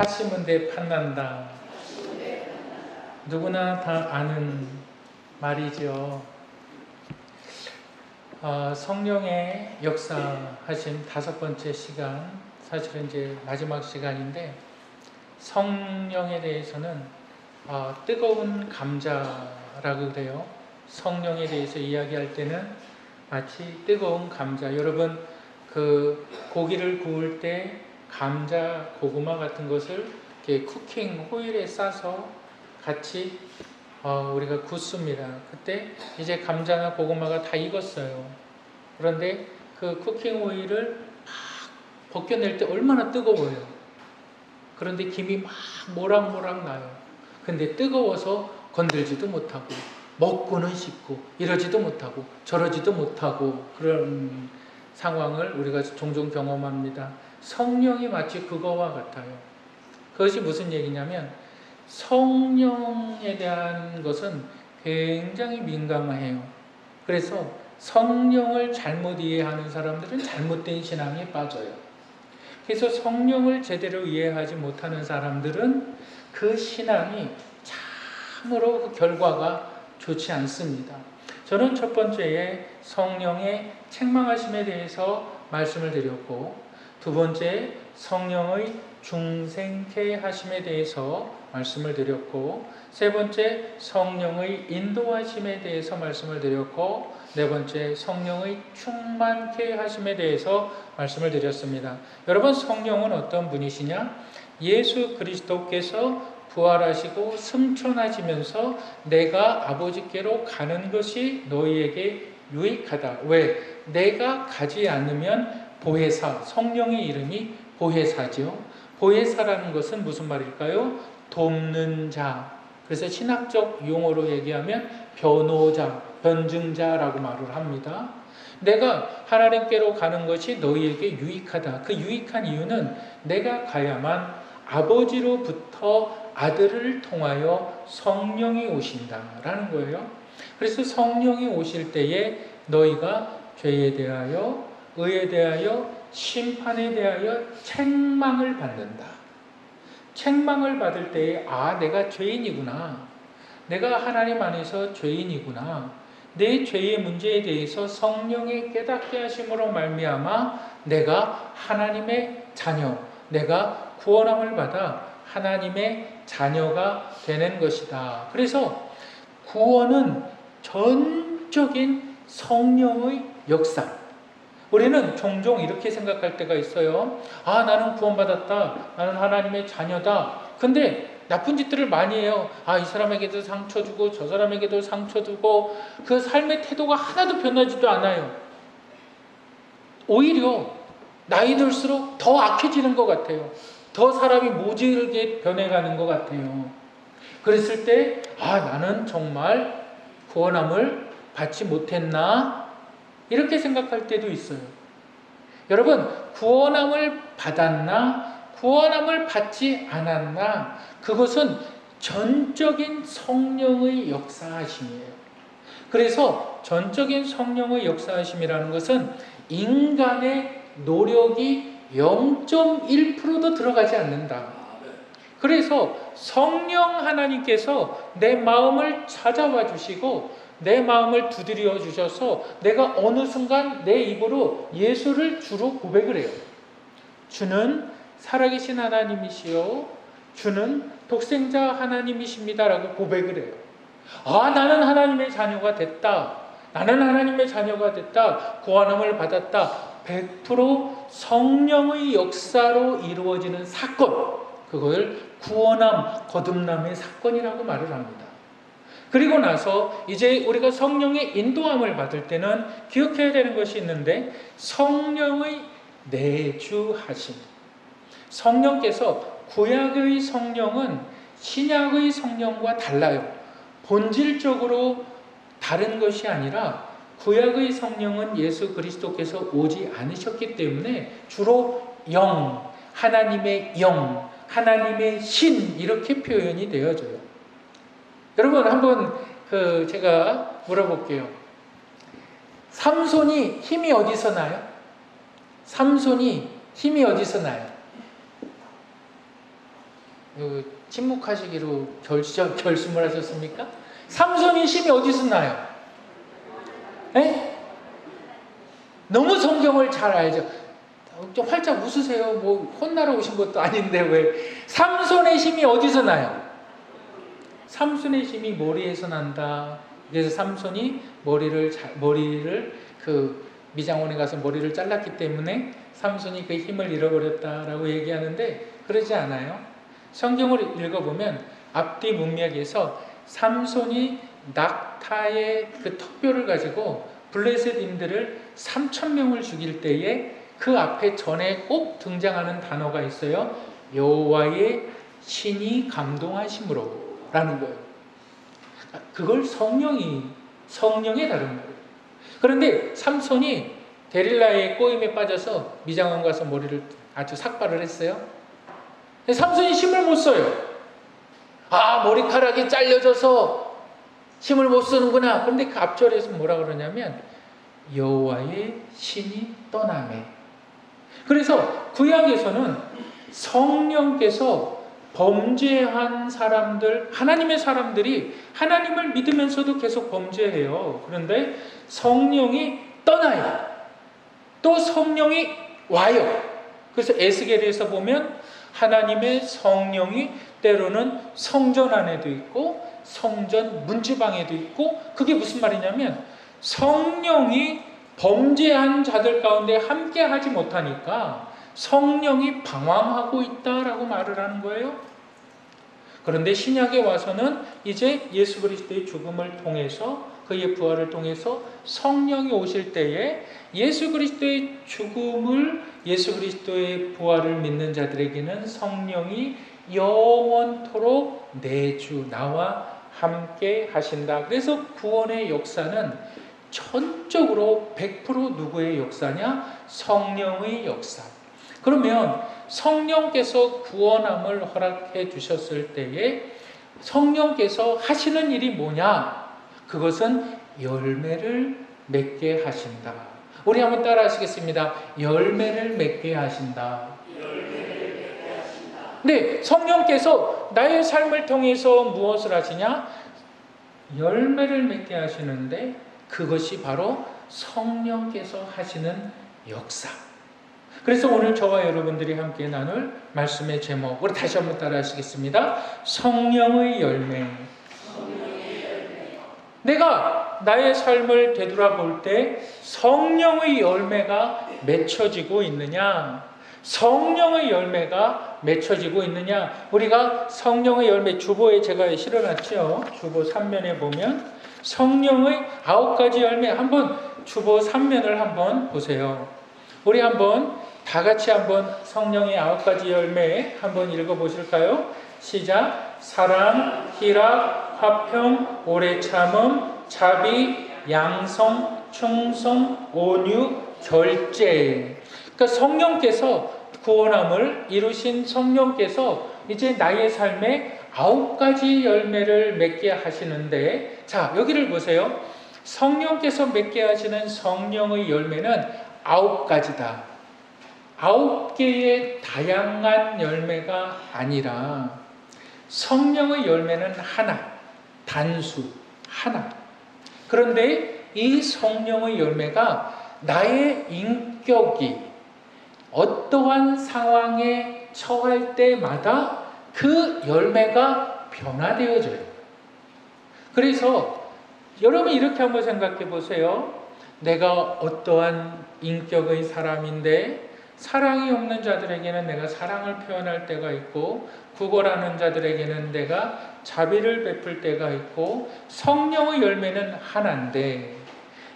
심은 데 판난다. 누구나 다 아는 말이죠. 성령의 역사하신 5번째 시간, 사실은 이제 마지막 시간인데, 성령에 대해서는 뜨거운 감자라고 그래요. 성령에 대해서 이야기할 때는 마치 뜨거운 감자. 여러분, 그 고기를 구울 때 감자, 고구마 같은 것을 이렇게 쿠킹 호일에 싸서 같이 우리가 굽습니다. 그때 이제 감자나 고구마가 다 익었어요. 그런데 그 쿠킹 오일을 막 벗겨낼 때 얼마나 뜨거워요. 그런데 김이 막 모락모락 나요. 근데 뜨거워서 건들지도 못하고 먹고는 싶고 이러지도 못하고 저러지도 못하고 그런 상황을 우리가 종종 경험합니다. 성령이 마치 그거와 같아요. 그것이 무슨 얘기냐면 성령에 대한 것은 굉장히 민감해요. 그래서 성령을 잘못 이해하는 사람들은 잘못된 신앙에 빠져요. 그래서 성령을 제대로 이해하지 못하는 사람들은 그 신앙이 참으로 그 결과가 좋지 않습니다. 저는 첫 번째에 성령의 책망하심에 대해서 말씀을 드렸고, 두 번째 성령의 중생케 하심에 대해서 말씀을 드렸고, 세 번째 성령의 인도하심에 대해서 말씀을 드렸고, 네 번째 성령의 충만케 하심에 대해서 말씀을 드렸습니다. 여러분, 성령은 어떤 분이시냐? 예수 그리스도께서 부활하시고 승천하시면서 내가 아버지께로 가는 것이 너희에게 유익하다. 왜? 내가 가지 않으면 보혜사, 성령의 이름이 보혜사죠. 보혜사라는 것은 무슨 말일까요? 돕는 자. 그래서 신학적 용어로 얘기하면 변호자, 변증자라고 말을 합니다. 내가 하나님께로 가는 것이 너희에게 유익하다. 그 유익한 이유는 내가 가야만 아버지로부터 아들을 통하여 성령이 오신다라는 거예요. 그래서 성령이 오실 때에 너희가 죄에 대하여, 의에 대하여, 심판에 대하여 책망을 받는다. 책망을 받을 때에 내가 죄인이구나. 내가 하나님 안에서 죄인이구나. 내 죄의 문제에 대해서 성령의 깨닫게 하심으로 말미암아 내가 하나님의 자녀, 내가 구원함을 받아 하나님의 자녀가 되는 것이다. 그래서 구원은 전적인 성령의 역사. 우리는 종종 이렇게 생각할 때가 있어요. 나는 구원받았다. 나는 하나님의 자녀다. 근데 나쁜 짓들을 많이 해요. 이 사람에게도 상처 주고 저 사람에게도 상처 주고 그 삶의 태도가 하나도 변하지도 않아요. 오히려 나이 들수록 더 악해지는 것 같아요. 더 사람이 모질게 변해가는 것 같아요. 그랬을 때 나는 정말 구원함을 받지 못했나? 이렇게 생각할 때도 있어요. 여러분, 구원함을 받았나? 구원함을 받지 않았나? 그것은 전적인 성령의 역사하심이에요. 그래서 전적인 성령의 역사하심이라는 것은 인간의 노력이 0.1%도 들어가지 않는다. 그래서 성령 하나님께서 내 마음을 찾아와 주시고 내 마음을 두드려 주셔서 내가 어느 순간 내 입으로 예수를 주로 고백을 해요. 주는 살아계신 하나님이시요 주는 독생자 하나님이십니다라고 고백을 해요. 나는 하나님의 자녀가 됐다. 나는 하나님의 자녀가 됐다. 구원함을 받았다. 100% 성령의 역사로 이루어지는 사건, 그걸 구원함, 거듭남의 사건이라고 말을 합니다. 그리고 나서 이제 우리가 성령의 인도함을 받을 때는 기억해야 되는 것이 있는데, 성령의 내주하심. 성령께서, 구약의 성령은 신약의 성령과 달라요. 본질적으로 다른 것이 아니라 구약의 성령은 예수 그리스도께서 오지 않으셨기 때문에 주로 영, 하나님의 영, 하나님의 신, 이렇게 표현이 되어져요. 여러분, 한번 제가 물어볼게요. 삼손이 힘이 어디서 나요? 삼손이 힘이 어디서 나요? 침묵하시기로 결심을 하셨습니까? 삼손이 힘이 어디서 나요? 에? 너무 성경을 잘 알죠. 좀 활짝 웃으세요. 뭐 혼나러 오신 것도 아닌데 왜? 삼손의 힘이 어디서 나요? 삼손의 힘이 머리에서 난다. 그래서 삼손이 머리를 그 미장원에 가서 머리를 잘랐기 때문에 삼손이 그 힘을 잃어버렸다라고 얘기하는데 그러지 않아요. 성경을 읽어보면 앞뒤 문맥에서 삼손이 낙타의 그 턱뼈를 가지고 블레셋인들을 3,000명을 죽일 때에 그 앞에 전에 꼭 등장하는 단어가 있어요. 여호와의 신이 감동하심으로 라는 거예요. 그걸 성령의 다른 말이에요. 그런데 삼손이 데릴라의 꼬임에 빠져서 미장원 가서 머리를 아주 삭발을 했어요. 근데 삼손이 힘을 못 써요. 머리카락이 잘려져서 힘을 못 쓰는구나. 그런데 그 앞절에서 뭐라 그러냐면 여호와의 신이 떠나매. 그래서 구약에서는 성령께서 범죄한 사람들, 하나님의 사람들이 하나님을 믿으면서도 계속 범죄해요. 그런데 성령이 떠나요. 또 성령이 와요. 그래서 에스겔에서 보면 하나님의 성령이 때로는 성전 안에도 있고 성전 문지방에도 있고, 그게 무슨 말이냐면 성령이 범죄한 자들 가운데 함께 하지 못하니까 성령이 방황하고 있다라고 말을 하는 거예요. 그런데 신약에 와서는 이제 예수 그리스도의 죽음을 통해서, 그의 부활을 통해서 성령이 오실 때에 예수 그리스도의 죽음을, 예수 그리스도의 부활을 믿는 자들에게는 성령이 영원토록 내주 나와 함께 하신다. 그래서 구원의 역사는 전적으로 100% 누구의 역사냐? 성령의 역사. 그러면 성령께서 구원함을 허락해 주셨을 때에 성령께서 하시는 일이 뭐냐? 그것은 열매를 맺게 하신다. 우리 한번 따라 하시겠습니다. 열매를 맺게 하신다. 네, 성령께서 나의 삶을 통해서 무엇을 하시냐? 열매를 맺게 하시는데 그것이 바로 성령께서 하시는 역사. 그래서 오늘 저와 여러분들이 함께 나눌 말씀의 제목, 우리 다시 한번 따라 하시겠습니다. 성령의 열매. 내가 나의 삶을 되돌아볼 때 성령의 열매가 맺혀지고 있느냐? 성령의 열매가 맺혀지고 있느냐? 우리가 성령의 열매, 주보에 제가 실어놨죠. 주보 3면에 보면 성령의 9가지 열매, 한번 주보 3면을 한번 보세요. 우리 한번 다 같이 한번 성령의 9가지 열매 한번 읽어보실까요? 시작. 사랑, 희락, 화평, 오래 참음, 자비, 양성, 충성, 온유, 절제. 그러니까 성령께서, 구원함을 이루신 성령께서 이제 나의 삶에 9가지 열매를 맺게 하시는데, 자, 여기를 보세요. 성령께서 맺게 하시는 성령의 열매는 9가지다. 9개의 다양한 열매가 아니라 성령의 열매는 하나, 단수, 하나. 그런데 이 성령의 열매가 나의 인격이 어떠한 상황에 처할 때마다 그 열매가 변화되어져요. 그래서 여러분 이렇게 한번 생각해 보세요. 내가 어떠한 인격의 사람인데 사랑이 없는 자들에게는 내가 사랑을 표현할 때가 있고, 구걸하는 자들에게는 내가 자비를 베풀 때가 있고, 성령의 열매는 하나인데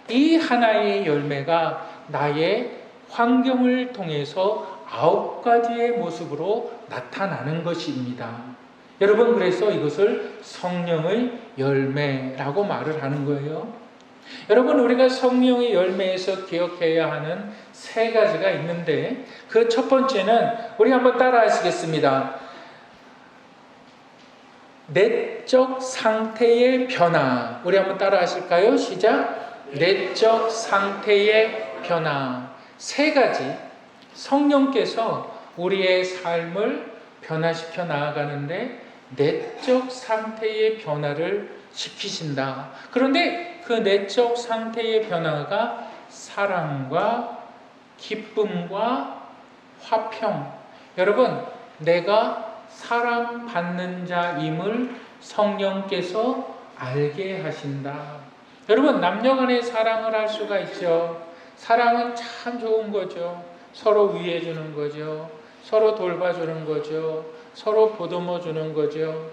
이 하나의 열매가 나의 환경을 통해서 9가지의 모습으로 나타나는 것입니다. 여러분, 그래서 이것을 성령의 열매라고 말을 하는 거예요. 여러분, 우리가 성령의 열매에서 기억해야 하는 3가지가 있는데 그 첫 번째는 우리 한번 따라 하시겠습니다. 내적 상태의 변화. 우리 한번 따라 하실까요? 시작. 내적 상태의 변화. 3가지 성령께서 우리의 삶을 변화시켜 나아가는데 내적 상태의 변화를 시키신다. 그런데 그 내적 상태의 변화가 사랑과 기쁨과 화평. 여러분, 내가 사랑받는 자임을 성령께서 알게 하신다. 여러분, 남녀 간의 사랑을 할 수가 있죠. 사랑은 참 좋은 거죠. 서로 위해 주는 거죠. 서로 돌봐주는 거죠. 서로 보듬어 주는 거죠.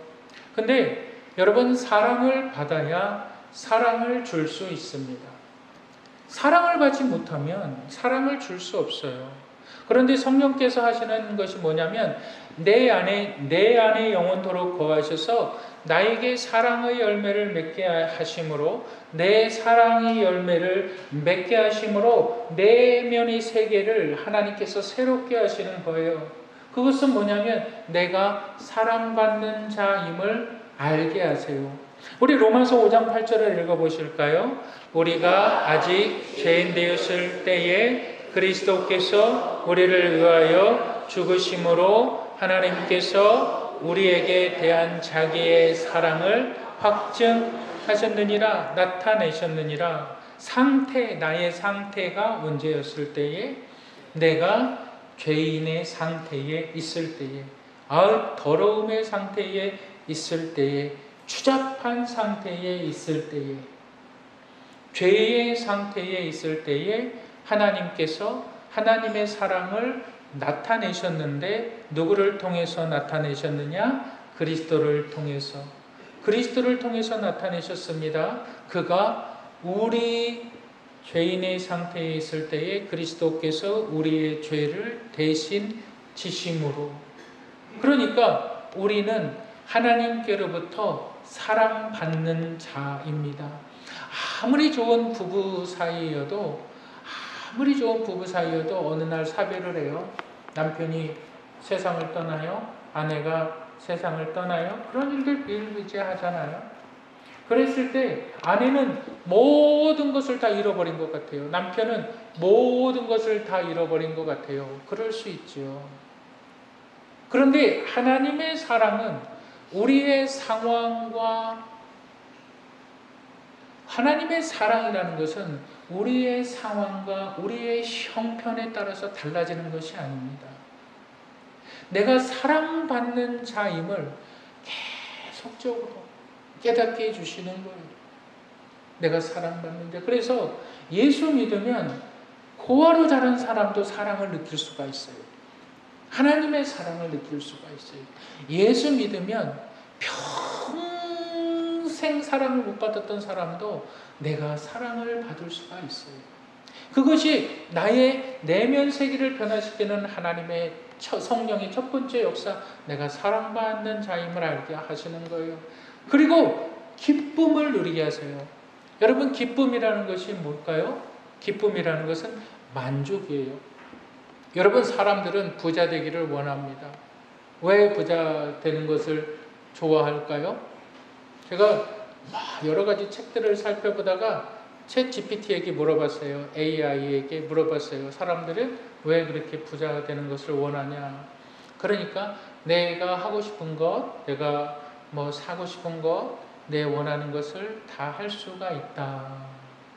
근데 여러분, 사랑을 받아야 사랑을 줄 수 있습니다. 사랑을 받지 못하면 사랑을 줄 수 없어요. 그런데 성령께서 하시는 것이 뭐냐면 내 안에 영원토록 거하셔서 나에게 사랑의 열매를 맺게 하심으로, 내 사랑의 열매를 맺게 하심으로 내면의 세계를 하나님께서 새롭게 하시는 거예요. 그것은 뭐냐면 내가 사랑받는 자임을 알게 하세요. 우리 로마서 5장 8절을 읽어보실까요? 우리가 아직 죄인 되었을 때에 그리스도께서 우리를 위하여 죽으심으로 하나님께서 우리에게 대한 자기의 사랑을 확증하셨느니라, 나타내셨느니라. 나의 상태가 문제였을 때에, 내가 죄인의 상태에 있을 때에, 더러움의 상태에 있을 때에, 추잡한 상태에 있을 때에, 죄의 상태에 있을 때에 하나님께서 하나님의 사랑을 나타내셨는데, 누구를 통해서 나타내셨느냐? 그리스도를 통해서. 그리스도를 통해서 나타내셨습니다. 그가 우리 죄인의 상태에 있을 때에 그리스도께서 우리의 죄를 대신 지심으로. 그러니까 우리는 하나님께로부터 사랑받는 자입니다. 아무리 좋은 부부 사이여도 어느 날 사별을 해요. 남편이 세상을 떠나요. 아내가 세상을 떠나요. 그런 일들 비일비재하잖아요. 그랬을 때 아내는 모든 것을 다 잃어버린 것 같아요. 남편은 모든 것을 다 잃어버린 것 같아요. 그럴 수 있죠. 그런데 하나님의 사랑은 우리의 상황과, 하나님의 사랑이라는 것은 우리의 상황과 우리의 형편에 따라서 달라지는 것이 아닙니다. 내가 사랑받는 자임을 계속적으로 깨닫게 해주시는 거예요. 내가 사랑받는 자. 그래서 예수 믿으면 고아로 자란 사람도 사랑을 느낄 수가 있어요. 하나님의 사랑을 느낄 수가 있어요. 예수 믿으면 평생 사랑을 못 받았던 사람도 내가 사랑을 받을 수가 있어요. 그것이 나의 내면 세계를 변화시키는 하나님의 성령의 첫 번째 역사, 내가 사랑받는 자임을 알게 하시는 거예요. 그리고 기쁨을 누리게 하세요. 여러분, 기쁨이라는 것이 뭘까요? 기쁨이라는 것은 만족이에요. 여러분, 사람들은 부자 되기를 원합니다. 왜 부자 되는 것을 좋아할까요? 제가 여러 가지 책들을 살펴보다가 챗 GPT에게 물어봤어요. AI에게 물어봤어요. 사람들은 왜 그렇게 부자가 되는 것을 원하냐? 그러니까 내가 하고 싶은 것, 내가 사고 싶은 것, 내 원하는 것을 다 할 수가 있다.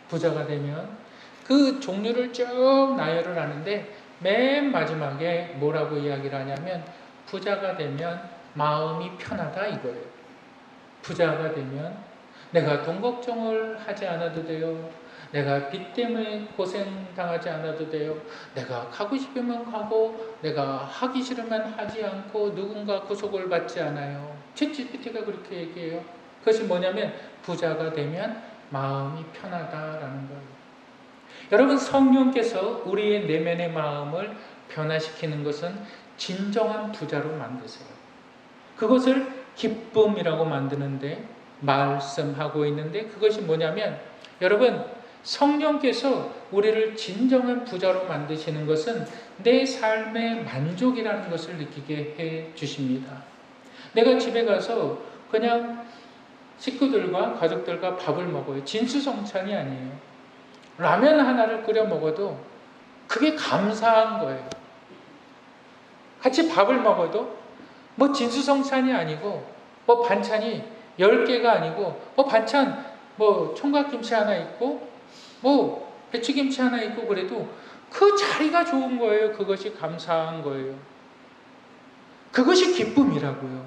부자가 되면 그 종류를 쭉 나열을 하는데 맨 마지막에 뭐라고 이야기를 하냐면 부자가 되면 마음이 편하다 이거예요. 부자가 되면 내가 돈 걱정을 하지 않아도 돼요. 내가 빚 때문에 고생당하지 않아도 돼요. 내가 가고 싶으면 가고 내가 하기 싫으면 하지 않고 누군가 구속을 받지 않아요. 챗GPT가 그렇게 얘기해요. 그것이 뭐냐면 부자가 되면 마음이 편하다라는 거예요. 여러분, 성령께서 우리의 내면의 마음을 변화시키는 것은 진정한 부자로 만드세요. 그것을 기쁨이라고 만드는데 말씀하고 있는데, 그것이 뭐냐면 여러분, 성령께서 우리를 진정한 부자로 만드시는 것은 내 삶의 만족이라는 것을 느끼게 해 주십니다. 내가 집에 가서 그냥 식구들과 가족들과 밥을 먹어요. 진수성찬이 아니에요. 라면 하나를 끓여 먹어도 그게 감사한 거예요. 같이 밥을 먹어도 뭐 진수성찬이 아니고 뭐 반찬이 10개가 아니고 뭐 반찬 뭐 총각김치 하나 있고 뭐 배추김치 하나 있고 그래도 그 자리가 좋은 거예요. 그것이 감사한 거예요. 그것이 기쁨이라고요.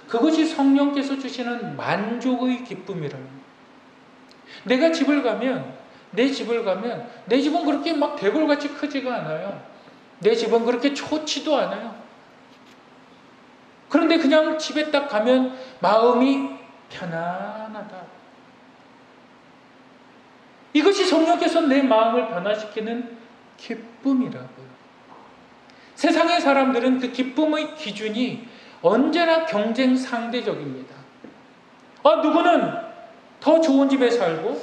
그것이 성령께서 주시는 만족의 기쁨이라는 거예요. 내가 집을 가면 내 집은 그렇게 막 대궐같이 크지가 않아요. 내 집은 그렇게 좋지도 않아요. 그런데 그냥 집에 딱 가면 마음이 편안하다. 이것이 성령께서 내 마음을 변화시키는 기쁨이라고요. 세상의 사람들은 그 기쁨의 기준이 언제나 경쟁 상대적입니다. 누구는 더 좋은 집에 살고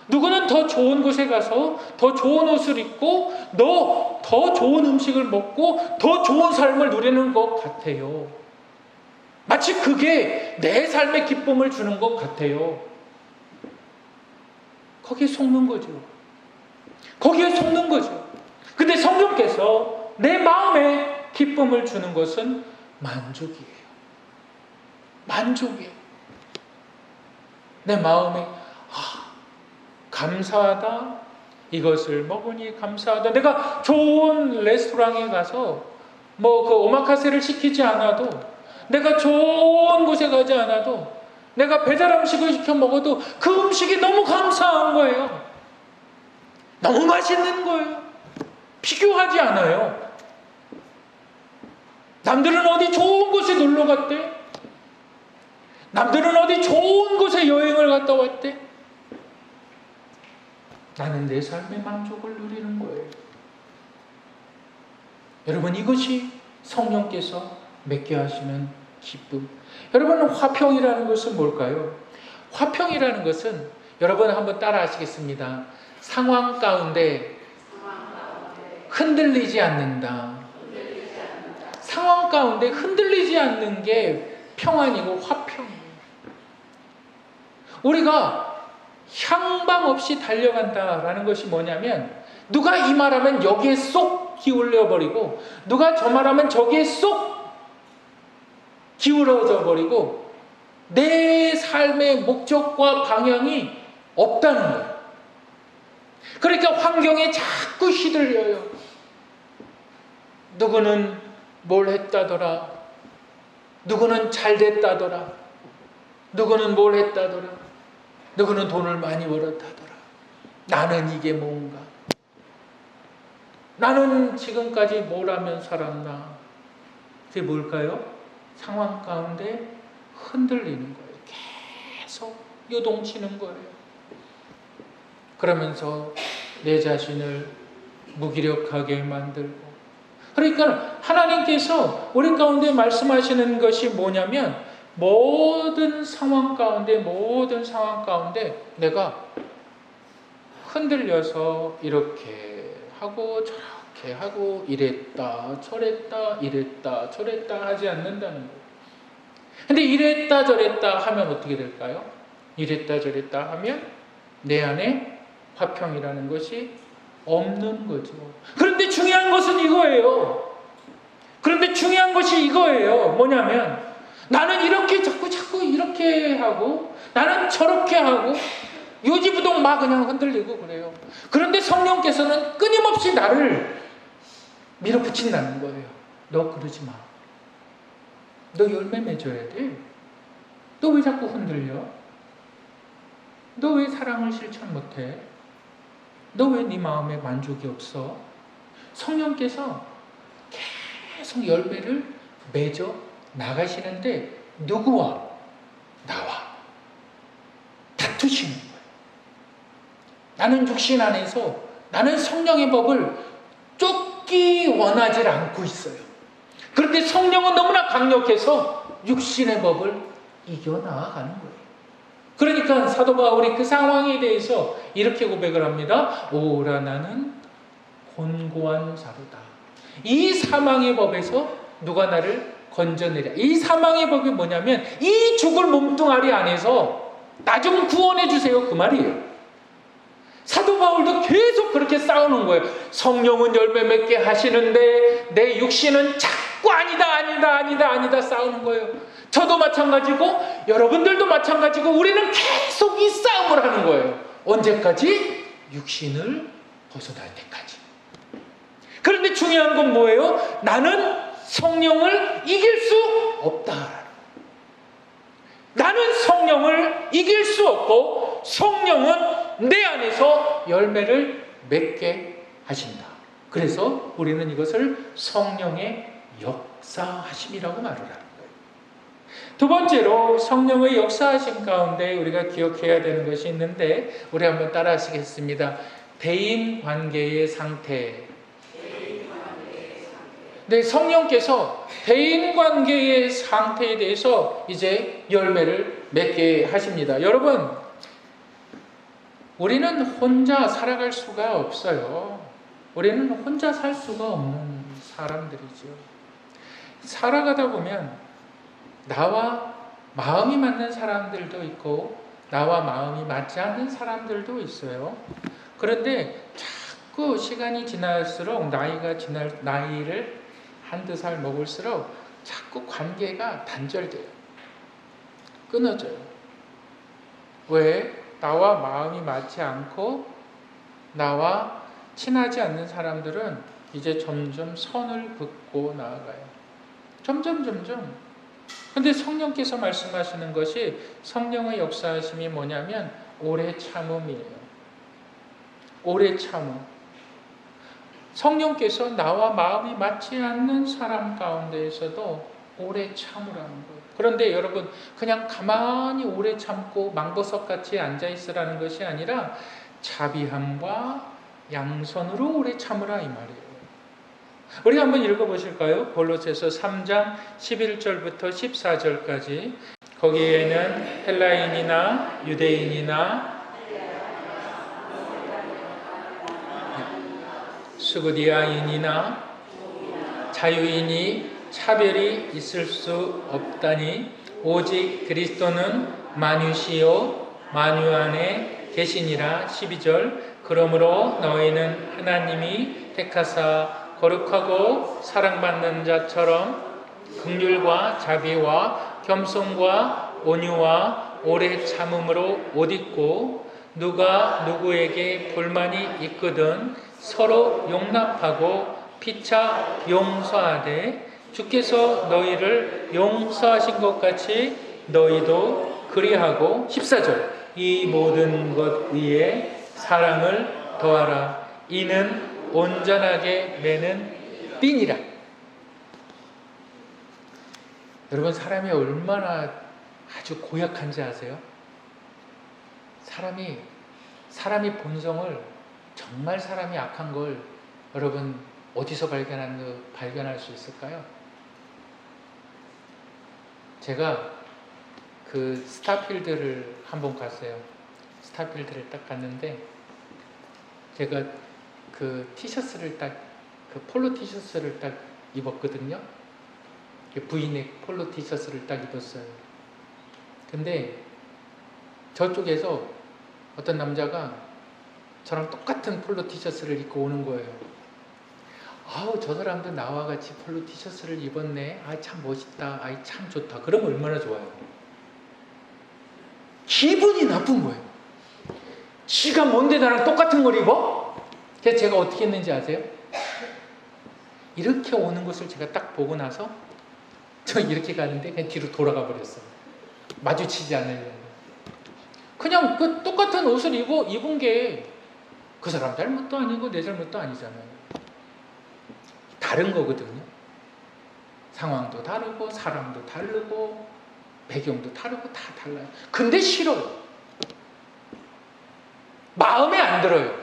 누구는 더 좋은 곳에 가서 더 좋은 옷을 입고 더 좋은 음식을 먹고 더 좋은 삶을 누리는 것 같아요. 마치 그게 내 삶의 기쁨을 주는 것 같아요. 거기에 속는 거죠. 근데 성령께서 내 마음에 기쁨을 주는 것은 만족이에요. 내 마음에 감사하다. 이것을 먹으니 감사하다. 내가 좋은 레스토랑에 가서 뭐 그 오마카세를 시키지 않아도, 내가 좋은 곳에 가지 않아도, 내가 배달 음식을 시켜 먹어도 그 음식이 너무 감사한 거예요. 너무 맛있는 거예요. 비교하지 않아요. 남들은 어디 좋은 곳에 놀러 갔대. 남들은 어디 좋은 곳에 여행을 갔다 왔대. 나는 내 삶의 만족을 누리는 거예요. 여러분, 이것이 성령께서 맺게 하시는 기쁨. 여러분, 화평이라는 것은 뭘까요? 화평이라는 것은 여러분 한번 따라 하시겠습니다. 상황 가운데 흔들리지 않는다. 상황 가운데 흔들리지 않는 게 평안이고 화평이에요. 우리가 향방 없이 달려간다라는 것이 뭐냐면, 누가 이 말하면 여기에 쏙 기울여 버리고 누가 저 말하면 저기에 쏙 기울어져 버리고 내 삶의 목적과 방향이 없다는 거예요. 그러니까 환경에 자꾸 휘둘려요. 누구는 뭘 했다더라. 누구는 잘 됐다더라. 누구는 뭘 했다더라. 누구는 돈을 많이 벌었다더라. 나는 이게 뭔가? 나는 지금까지 뭘 하면 살았나? 그게 뭘까요? 상황 가운데 흔들리는 거예요. 계속 요동치는 거예요. 그러면서 내 자신을 무기력하게 만들고. 그러니까 하나님께서 우리 가운데 말씀하시는 것이 뭐냐면, 모든 상황 가운데 내가 흔들려서 이렇게 하고 저렇게 하고 이랬다 저랬다 하지 않는다는 거예요. 근데 이랬다 저랬다 하면 어떻게 될까요? 이랬다 저랬다 하면 내 안에 화평이라는 것이 없는 거죠. 그런데 중요한 것은 이거예요. 뭐냐면, 나는 이렇게 자꾸 이렇게 하고 나는 저렇게 하고 요지부동 막 그냥 흔들리고 그래요. 그런데 성령께서는 끊임없이 나를 밀어붙인다는 거예요. 너 그러지 마. 너 열매 맺어야 돼. 너 왜 자꾸 흔들려? 너 왜 사랑을 실천 못해? 너 왜 네 마음에 만족이 없어? 성령께서 계속 열매를 맺어 나가시는데 누구와? 나와 다투시는 거예요. 나는 육신 안에서 나는 성령의 법을 쫓기 원하지 않고 있어요. 그런데 성령은 너무나 강력해서 육신의 법을 이겨나가는 거예요. 그러니까 사도 바울이 그 상황에 대해서 이렇게 고백을 합니다. 오라 나는 곤고한 자로다. 이 사망의 법에서 누가 나를 건져내랴. 이 사망의 법이 뭐냐면, 이 죽을 몸뚱아리 안에서 나 좀 구원해 주세요, 그 말이에요. 사도 바울도 계속 그렇게 싸우는 거예요. 성령은 열매 맺게 하시는데 내 육신은 자꾸 아니다 싸우는 거예요. 저도 마찬가지고 여러분들도 마찬가지고 우리는 계속 이 싸움을 하는 거예요. 언제까지? 육신을 벗어날 때까지. 그런데 중요한 건 뭐예요? 나는 성령을 이길 수 없다. 나는 성령을 이길 수 없고 성령은 내 안에서 열매를 맺게 하신다. 그래서 우리는 이것을 성령의 역사하심이라고 말을 하는 거예요. 두 번째로 성령의 역사하심 가운데 우리가 기억해야 되는 것이 있는데 우리 한번 따라 하시겠습니다. 대인관계의 상태. 네, 성령께서 대인관계의 상태에 대해서 이제 열매를 맺게 하십니다. 여러분, 우리는 혼자 살아갈 수가 없어요. 우리는 혼자 살 수가 없는 사람들이죠. 살아가다 보면 나와 마음이 맞는 사람들도 있고 나와 마음이 맞지 않는 사람들도 있어요. 그런데 자꾸 시간이 지날수록 나이를 한두 살 먹을수록 자꾸 관계가 단절돼요. 끊어져요. 왜? 나와 마음이 맞지 않고 나와 친하지 않는 사람들은 이제 점점 선을 긋고 나아가요. 점점. 근데 성령께서 말씀하시는 것이 성령의 역사하심이 뭐냐면 오래 참음이에요. 오래 참음. 성령께서 나와 마음이 맞지 않는 사람 가운데에서도 오래 참으라는 거예요. 그런데 여러분 그냥 가만히 오래 참고 망보석같이 앉아있으라는 것이 아니라 자비함과 양선으로 오래 참으라 이 말이에요. 우리 한번 읽어보실까요? 골로새서 3장 11절부터 14절까지. 거기에는 헬라인이나 유대인이나 수구디아인이나 자유인이 차별이 있을 수 없다니 오직 그리스도는 만유시요 만유 안에 계시니라. 12절. 그러므로 너희는 하나님이 택하사 거룩하고 사랑받는 자처럼 긍휼과 자비와 겸손과 온유와 오래 참음으로 옷 입고 누가 누구에게 불만이 있거든 서로 용납하고 피차 용서하되 주께서 너희를 용서하신 것 같이 너희도 그리하고. 14절. 이 모든 것 위에 사랑을 더하라. 이는 온전하게 매는 띠니라. 여러분 사람이 얼마나 아주 고약한지 아세요? 사람이 본성을 정말 사람이 악한 걸 여러분 어디서 발견할 수 있을까요? 제가 그 스타필드를 한번 갔어요. 스타필드를 딱 갔는데 제가 그 티셔츠를 그 폴로 티셔츠를 딱 입었거든요. 브이넥 폴로 티셔츠를 딱 입었어요. 근데 저쪽에서 어떤 남자가 저랑 똑같은 폴로 티셔츠를 입고 오는 거예요. 아우, 저 사람도 나와 같이 폴로 티셔츠를 입었네. 아, 참 멋있다. 아, 참 좋다. 그러면 얼마나 좋아요. 기분이 나쁜 거예요. 지가 뭔데 나랑 똑같은 걸 입어? 그래서 제가 어떻게 했는지 아세요? 이렇게 오는 것을 제가 딱 보고 나서 저 이렇게 가는데 그냥 뒤로 돌아가 버렸어요. 마주치지 않으려고. 그냥 그 똑같은 옷을 입은 게 그 사람 잘못도 아니고 내 잘못도 아니잖아요. 다른 거거든요. 상황도 다르고 사람도 다르고 배경도 다르고 다 달라요. 근데 싫어요. 마음에 안 들어요.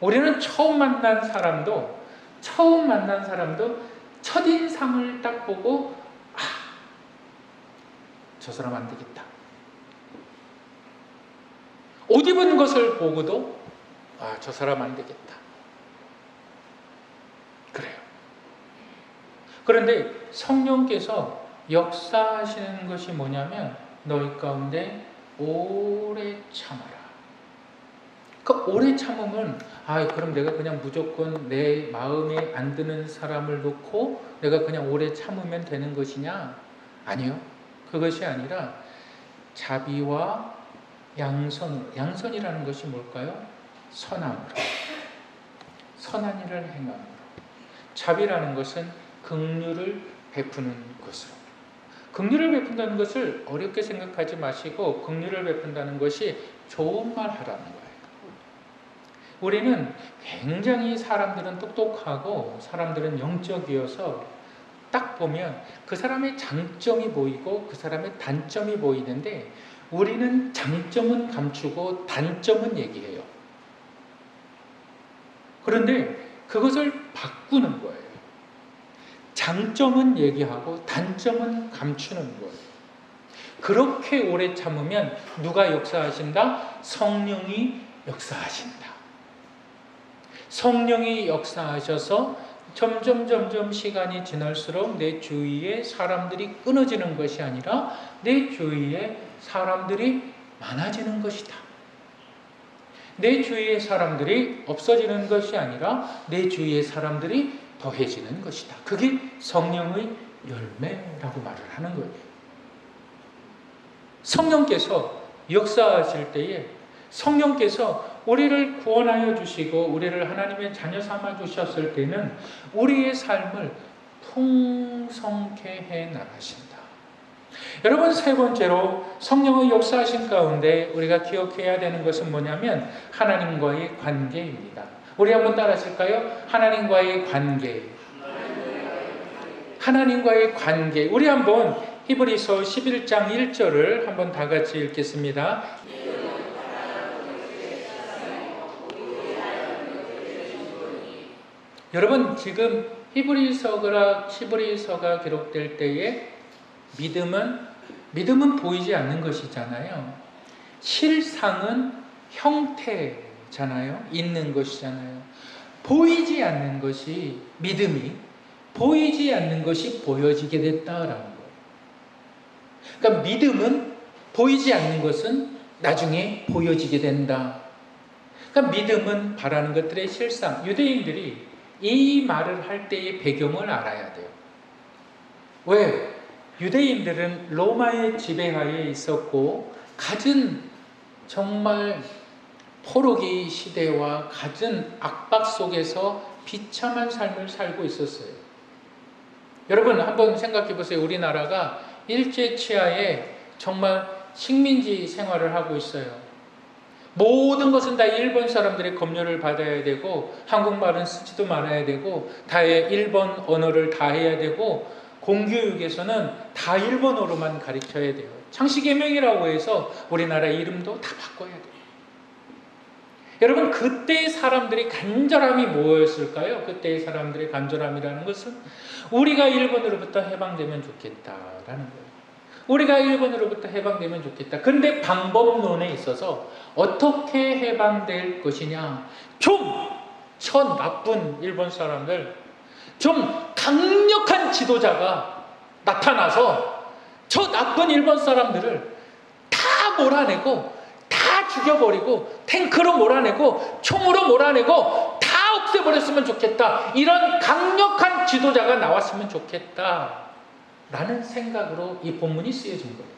우리는 처음 만난 사람도 첫인상을 딱 보고 저 사람 안 되겠다. 옷 입은 것을 보고도 저 사람 안 되겠다. 그래요. 그런데 성령께서 역사하시는 것이 뭐냐면 너희 가운데 오래 참아라. 그 오래 참으면 그럼 내가 그냥 무조건 내 마음에 안 드는 사람을 놓고 내가 그냥 오래 참으면 되는 것이냐? 아니요. 그것이 아니라 자비와 양선이라는 것이 뭘까요? 선함으로, 선한 일을 행함으로. 자비라는 것은 긍휼을 베푸는 것으로. 긍휼을 베푼다는 것을 어렵게 생각하지 마시고 긍휼을 베푼다는 것이 좋은 말 하라는 거예요. 우리는 굉장히 사람들은 똑똑하고 사람들은 영적이어서 딱 보면 그 사람의 장점이 보이고 그 사람의 단점이 보이는데 우리는 장점은 감추고 단점은 얘기해요. 그런데 그것을 바꾸는 거예요. 장점은 얘기하고 단점은 감추는 거예요. 그렇게 오래 참으면 누가 역사하신다? 성령이 역사하신다. 성령이 역사하셔서 점점 시간이 지날수록 내 주위에 사람들이 끊어지는 것이 아니라 내 주위에 사람들이 많아지는 것이다. 내 주위의 사람들이 없어지는 것이 아니라 내 주위의 사람들이 더해지는 것이다. 그게 성령의 열매라고 말을 하는 거예요. 성령께서 역사하실 때에 성령께서 우리를 구원하여 주시고 우리를 하나님의 자녀 삼아 주셨을 때는 우리의 삶을 풍성케 해 나가신다. 여러분, 세 번째로 성령의 역사하신 가운데 우리가 기억해야 되는 것은 뭐냐면 하나님과의 관계입니다. 우리 한번 따라 하실까요? 하나님과의 관계. 하나님과의 관계. 우리 한번 히브리서 11장 1절을 한번 다 같이 읽겠습니다. 여러분, 지금 히브리서가 기록될 때에 믿음은 보이지 않는 것이잖아요. 실상은 형태잖아요. 있는 것이잖아요. 보이지 않는 것이 믿음이 보이지 않는 것이 보여지게 됐다라는 거예요. 그러니까 믿음은 보이지 않는 것은 나중에 보여지게 된다. 그러니까 믿음은 바라는 것들의 실상. 유대인들이 이 말을 할 때의 배경을 알아야 돼요. 왜? 유대인들은 로마의 지배하에 있었고 갖은 정말 포로기 시대와 갖은 압박 속에서 비참한 삶을 살고 있었어요. 여러분 한번 생각해 보세요. 우리나라가 일제치하에 정말 식민지 생활을 하고 있어요. 모든 것은 다 일본 사람들의 검열을 받아야 되고 한국말은 쓰지도 말아야 되고 다 일본 언어를 다 해야 되고 공교육에서는 다 일본어로만 가르쳐야 돼요. 창씨개명이라고 해서 우리나라 이름도 다 바꿔야 돼요. 여러분, 그때의 사람들의 간절함이 뭐였을까요? 그때의 사람들의 간절함이라는 것은 우리가 일본으로부터 해방되면 좋겠다라는 거예요. 우리가 일본으로부터 해방되면 좋겠다. 그런데 방법론에 있어서 어떻게 해방될 것이냐? 저 나쁜 일본 사람들, 좀 강력한 지도자가 나타나서 저 나쁜 일본 사람들을 다 몰아내고 다 죽여버리고 탱크로 몰아내고 총으로 몰아내고 다 없애버렸으면 좋겠다. 이런 강력한 지도자가 나왔으면 좋겠다 라는 생각으로 이 본문이 쓰여진 거예요.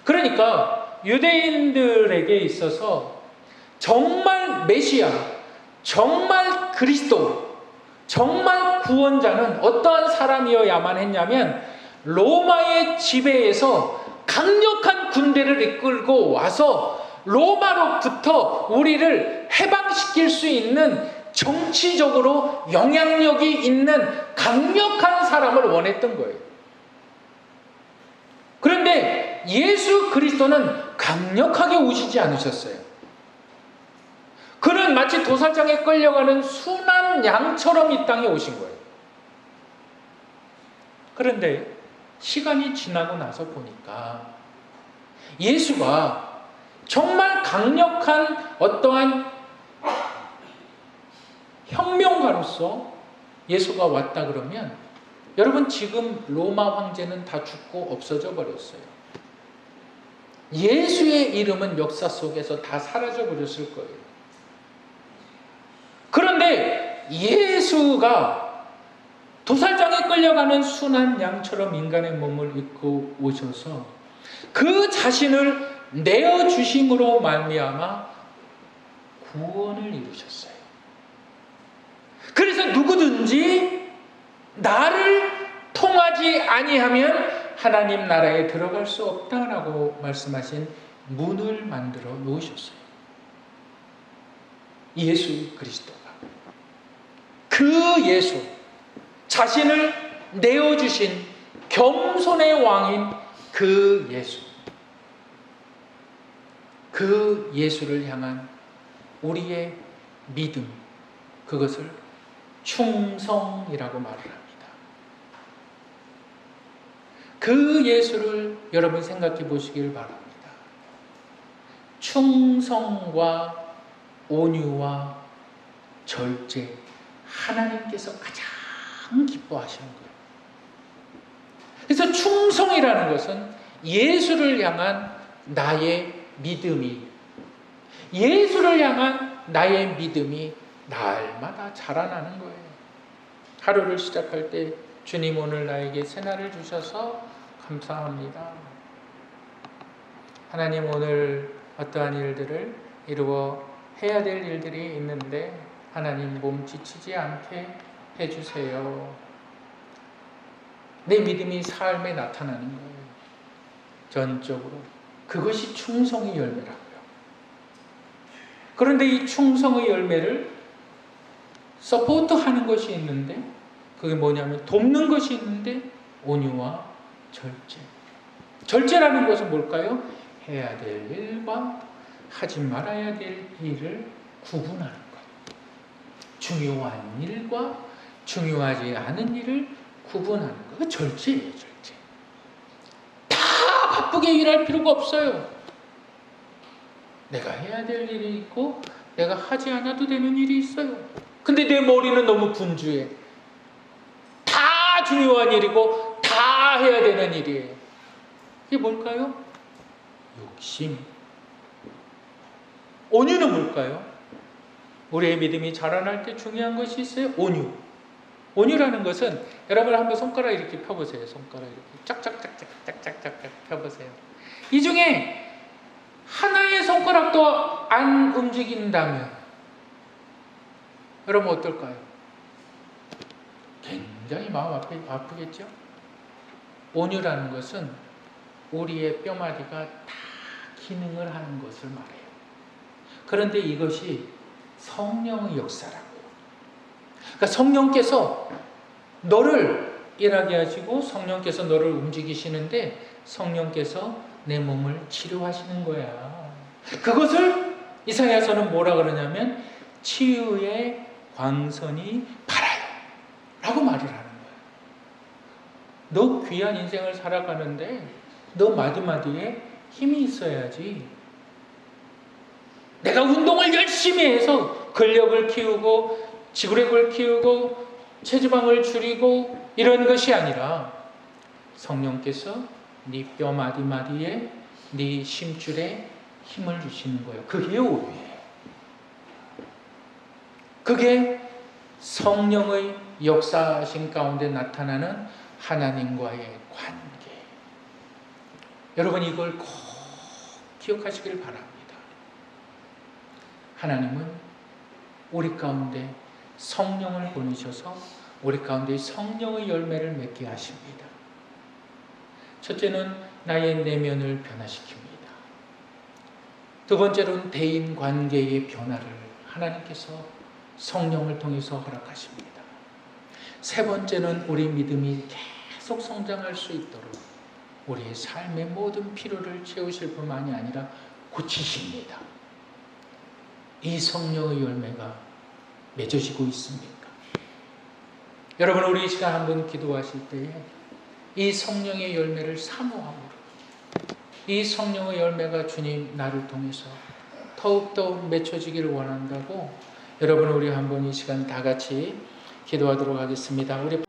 그러니까 유대인들에게 있어서 정말 메시아, 정말 그리스도, 정말 구원자는 어떠한 사람이어야만 했냐면 로마의 지배에서 강력한 군대를 이끌고 와서 로마로부터 우리를 해방시킬 수 있는 정치적으로 영향력이 있는 강력한 사람을 원했던 거예요. 그런데 예수 그리스도는 강력하게 오시지 않으셨어요. 그는 마치 도살장에 끌려가는 순한 양처럼 이 땅에 오신 거예요. 그런데 시간이 지나고 나서 보니까 예수가 정말 강력한 어떠한 혁명가로서 예수가 왔다 그러면 여러분 지금 로마 황제는 다 죽고 없어져 버렸어요. 예수의 이름은 역사 속에서 다 사라져 버렸을 거예요. 그런데 예수가 도살장에 끌려가는 순한 양처럼 인간의 몸을 입고 오셔서 그 자신을 내어주심으로 말미암아 구원을 이루셨어요. 그래서 누구든지 나를 통하지 아니하면 하나님 나라에 들어갈 수 없다라고 말씀하신 문을 만들어 놓으셨어요. 예수 그리스도가. 그 예수, 자신을 내어주신 겸손의 왕인 그 예수, 그 예수를 향한 우리의 믿음, 그것을 충성이라고 말을 합니다. 그 예수를 여러분 생각해 보시길 바랍니다. 충성과 온유와 절제, 하나님께서 가장 기뻐하시는 거예요. 그래서 충성이라는 것은 예수를 향한 나의 믿음이, 예수를 향한 나의 믿음이 날마다 자라나는 거예요. 하루를 시작할 때 주님 오늘 나에게 새날을 주셔서 감사합니다. 하나님 오늘 어떠한 일들을 이루어 해야 될 일들이 있는데 하나님 몸 지치지 않게 해주세요. 내 믿음이 삶에 나타나는 거예요. 전적으로. 그것이 충성의 열매라고요. 그런데 이 충성의 열매를 서포트하는 것이 있는데 그게 뭐냐면 돕는 것이 있는데 온유와 절제. 절제라는 것은 뭘까요? 해야 될 일과 하지 말아야 될 일을 구분하는 것. 중요한 일과 중요하지 않은 일을 구분하는 것. 그 절제예요, 절제. 다 바쁘게 일할 필요가 없어요. 내가 해야 될 일이 있고 내가 하지 않아도 되는 일이 있어요. 근데 내 머리는 너무 분주해. 다 중요한 일이고 다 해야 되는 일이에요. 이게 뭘까요? 욕심. 온유는 뭘까요? 우리의 믿음이 자라날 때 중요한 것이 있어요. 온유. 온유라는 것은 여러분 한번 손가락 이렇게 펴보세요. 손가락 이렇게 짝짝짝짝짝짝짝 펴보세요. 이 중에 하나의 손가락도 안 움직인다면 여러분 어떨까요? 굉장히 마음 아프겠죠? 온유라는 것은 우리의 뼈마디가 다 기능을 하는 것을 말해요. 그런데 이것이 성령의 역사라고요. 그러니까 성령께서 너를 일하게 하시고 성령께서 너를 움직이시는데 성령께서 내 몸을 치료하시는 거야. 그것을 이사야서는 뭐라 그러냐면 치유의 광선이 발하여 라고 말을 하는 거야. 너 귀한 인생을 살아가는데 너 마디마디에 힘이 있어야지. 내가 운동을 열심히 해서 근력을 키우고 지구력을 키우고 체지방을 줄이고 이런 것이 아니라 성령께서 네 뼈 마디마디에 네 심줄에 힘을 주시는 거예요. 그게 오유예요. 그게 성령의 역사하심 가운데 나타나는 하나님과의 관계. 여러분 이걸 꼭 기억하시길 바랍니다. 하나님은 우리 가운데 성령을 보내셔서 우리 가운데 성령의 열매를 맺게 하십니다. 첫째는 나의 내면을 변화시킵니다. 두 번째로는 대인 관계의 변화를 하나님께서 성령을 통해서 허락하십니다. 세 번째는 우리 믿음이 계속 성장할 수 있도록 우리의 삶의 모든 필요를 채우실 뿐만이 아니라 고치십니다. 이 성령의 열매가 맺어지고 있습니까? 여러분 우리 이 시간 한번 기도하실 때에 이 성령의 열매를 사모함으로 이 성령의 열매가 주님 나를 통해서 더욱더 맺혀지기를 원한다고 여러분 우리 한번 이 시간 다 같이 기도하도록 하겠습니다. 우리